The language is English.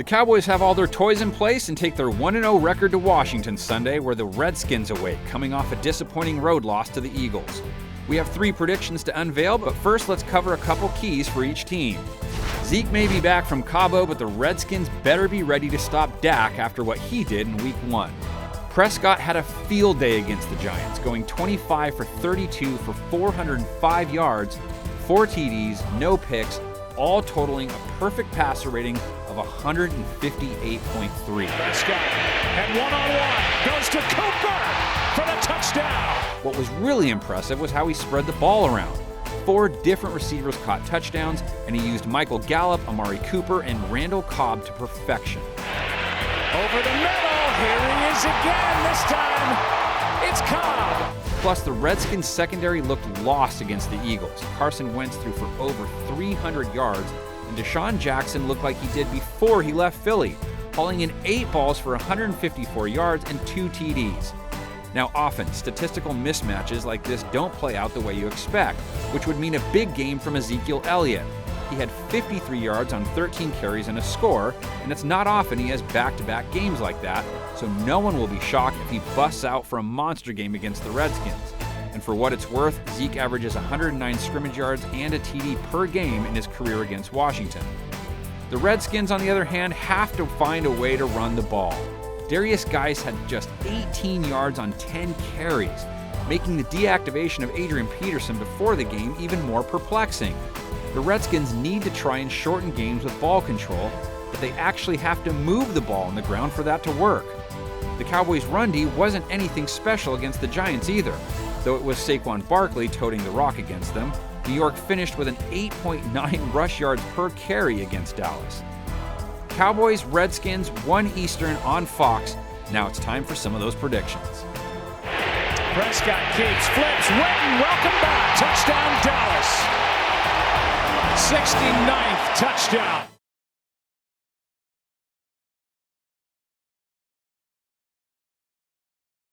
The Cowboys have all their toys in place and take their 1-0 record to Washington Sunday, where the Redskins await, coming off a disappointing road loss to the Eagles. We have 3 predictions to unveil, but first let's cover a couple keys for each team. Zeke may be back from Cabo, but the Redskins better be ready to stop Dak after what he did in Week 1. Prescott had a field day against the Giants, going 25 for 32 for 405 yards, 4 TDs, no picks, all totaling a perfect passer rating of 158.3. Prescott and one-on-one goes to Cooper for the touchdown. What was really impressive was how he spread the ball around. 4 different receivers caught touchdowns, and he used Michael Gallup, Amari Cooper, and Randall Cobb to perfection. Over the middle, here he is again. This time, it's Cobb. Plus, the Redskins secondary looked lost against the Eagles. Carson Wentz threw for over 300 yards, and Deshaun Jackson looked like he did before he left Philly, hauling in 8 balls for 154 yards and 2 TDs. Now, often, statistical mismatches like this don't play out the way you expect, which would mean a big game from Ezekiel Elliott. He had 53 yards on 13 carries and a score, and it's not often he has back-to-back games like that, so no one will be shocked if he busts out for a monster game against the Redskins. And for what it's worth, Zeke averages 109 scrimmage yards and a TD per game in his career against Washington. The Redskins, on the other hand, have to find a way to run the ball. DERRIUS GUICE had just 18 yards on 10 carries, making the deactivation of ADRIAN Peterson before the game even more perplexing. The Redskins need to try and shorten games with ball control, but they actually have to move the ball on the ground for that to work. The Cowboys' run D wasn't anything special against the Giants either. Though it was Saquon Barkley toting the rock against them, New York finished with an 8.9 rush yards per carry against Dallas. Cowboys, Redskins, 1 Eastern on Fox. Now it's time for some of those predictions. Prescott keeps, flips, Witten, welcome back. Touchdown, Dallas. 69th touchdown.